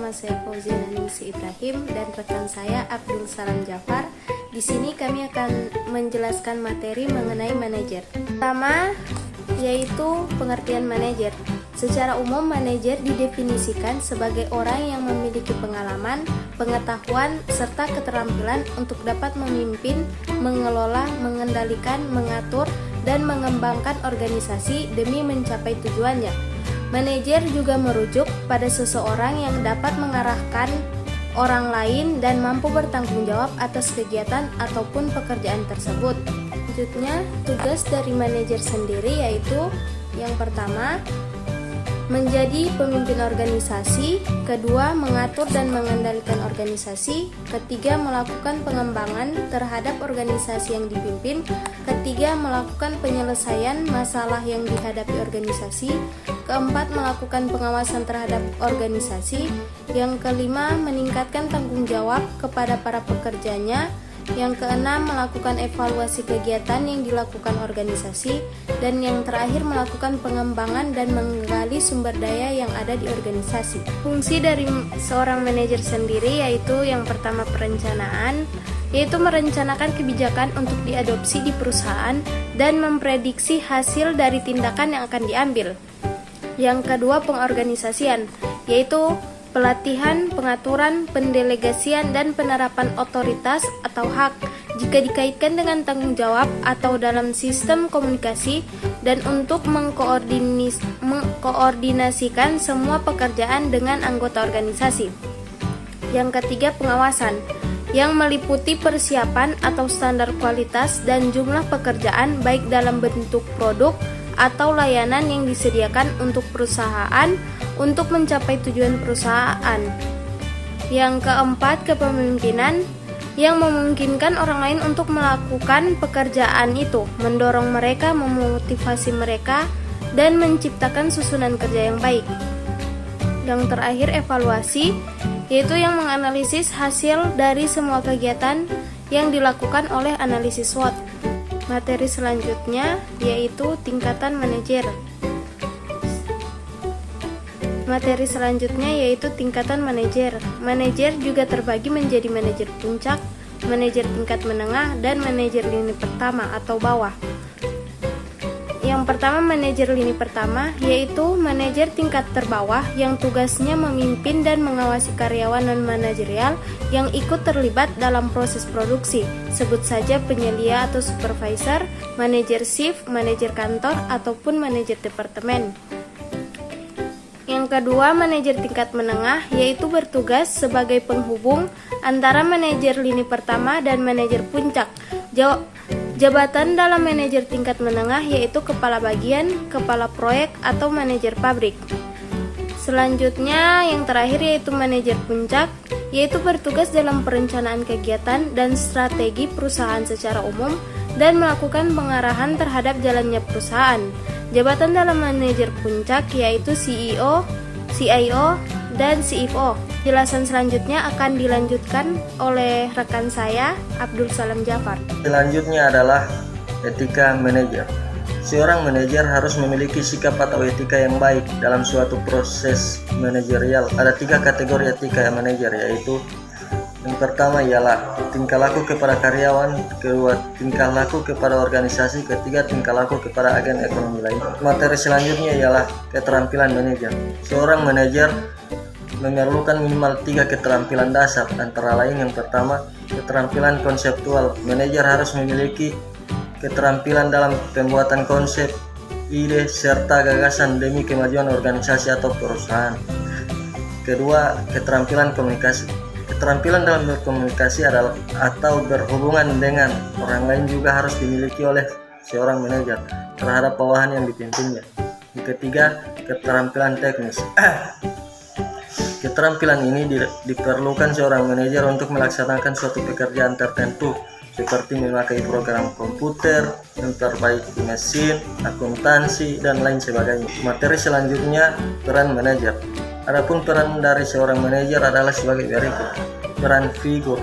bersama saya Fauzia Ningsi Ibrahim dan rekan saya Abdul Salam Jafar. Di sini kami akan menjelaskan materi mengenai manajer. Pertama, yaitu pengertian manajer. Secara umum, manajer didefinisikan sebagai orang yang memiliki pengalaman, pengetahuan, serta keterampilan untuk dapat memimpin, mengelola, mengendalikan, mengatur, dan mengembangkan organisasi demi mencapai tujuannya. Manajer juga merujuk pada seseorang yang dapat mengarahkan orang lain dan mampu bertanggung jawab atas kegiatan ataupun pekerjaan tersebut. Selanjutnya, tugas dari manajer sendiri yaitu yang pertama, menjadi pemimpin organisasi, kedua, mengatur dan mengendalikan organisasi, ketiga, melakukan pengembangan terhadap organisasi yang dipimpin, ketiga, melakukan penyelesaian masalah yang dihadapi organisasi, keempat, melakukan pengawasan terhadap organisasi, yang kelima, meningkatkan tanggung jawab kepada para pekerjanya, yang keenam, melakukan evaluasi kegiatan yang dilakukan organisasi, dan yang terakhir, melakukan pengembangan dan menggali sumber daya yang ada di organisasi. Fungsi dari seorang manajer sendiri yaitu yang pertama perencanaan, yaitu merencanakan kebijakan untuk diadopsi di perusahaan dan memprediksi hasil dari tindakan yang akan diambil. Yang kedua pengorganisasian, yaitu pelatihan, pengaturan, pendelegasian, dan penerapan otoritas atau hak jika dikaitkan dengan tanggung jawab atau dalam sistem komunikasi dan untuk mengkoordinasikan semua pekerjaan dengan anggota organisasi. Yang ketiga pengawasan, yang meliputi persiapan atau standar kualitas dan jumlah pekerjaan baik dalam bentuk produk atau layanan yang disediakan untuk perusahaan untuk mencapai tujuan perusahaan. Yang keempat, kepemimpinan, yang memungkinkan orang lain untuk melakukan pekerjaan itu, mendorong mereka, memotivasi mereka, dan menciptakan susunan kerja yang baik. Yang terakhir, evaluasi, yaitu yang menganalisis hasil dari semua kegiatan yang dilakukan oleh analisis SWOT. Materi selanjutnya yaitu tingkatan manajer. Materi selanjutnya yaitu tingkatan manajer. Manajer juga terbagi menjadi manajer puncak, manajer tingkat menengah, dan manajer lini pertama atau bawah. Yang pertama manajer lini pertama yaitu manajer tingkat terbawah yang tugasnya memimpin dan mengawasi karyawan non-manajerial yang ikut terlibat dalam proses produksi. Sebut saja penyelia atau supervisor, manajer shift, manajer kantor, ataupun manajer departemen. Yang kedua, manajer tingkat menengah yaitu bertugas sebagai penghubung antara manajer lini pertama dan manajer puncak. Jabatan dalam manajer tingkat menengah yaitu kepala bagian, kepala proyek, atau manajer pabrik. Selanjutnya, yang terakhir yaitu manajer puncak, yaitu bertugas dalam perencanaan kegiatan dan strategi perusahaan secara umum dan melakukan pengarahan terhadap jalannya perusahaan. Jabatan dalam manajer puncak yaitu CEO, CIO, dan CFO. Penjelasan selanjutnya akan dilanjutkan oleh rekan saya, Abdul Salam Jafar. Selanjutnya adalah etika manajer. Seorang manajer harus memiliki sikap atau etika yang baik dalam suatu proses manajerial. Ada 3 kategori etika manajer, yaitu yang pertama ialah tingkah laku kepada karyawan, kedua tingkah laku kepada organisasi, ketiga tingkah laku kepada agen ekonomi lain. Materi selanjutnya ialah keterampilan manajer. Seorang manajer memerlukan minimal 3 keterampilan dasar, antara lain yang pertama, keterampilan konseptual. Manajer harus memiliki keterampilan dalam pembuatan konsep, ide, serta gagasan demi kemajuan organisasi atau perusahaan. Kedua, keterampilan komunikasi. Keterampilan dalam berkomunikasi adalah atau berhubungan dengan orang lain juga harus dimiliki oleh seorang manajer terhadap bawahan yang dipimpinnya. Yang ketiga, keterampilan teknis. Keterampilan ini diperlukan seorang manajer untuk melaksanakan suatu pekerjaan tertentu, seperti memakai program komputer, memperbaiki mesin, akuntansi, dan lain sebagainya. Materi selanjutnya, peran manajer. Adapun peran dari seorang manajer adalah sebagai berikut. Peran figur.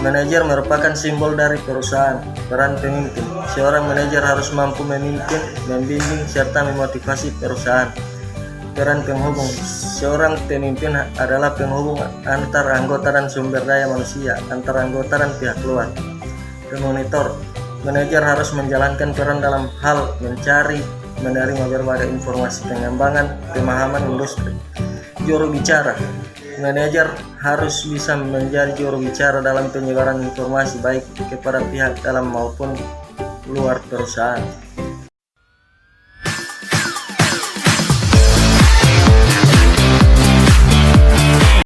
Manajer merupakan simbol dari perusahaan. Peran pemimpin. Seorang manajer harus mampu memimpin, membimbing, serta memotivasi perusahaan. Peran penghubung. Seorang pemimpin adalah penghubung antar anggota dan sumber daya manusia, antar anggota dan pihak luar. Pemonitor. Manajer harus menjalankan peran dalam hal mencari, menerima berbagai informasi pengembangan pemahaman industri. Juru bicara. Manajer harus bisa menjadi juru bicara dalam penyebaran informasi baik kepada pihak dalam maupun luar perusahaan.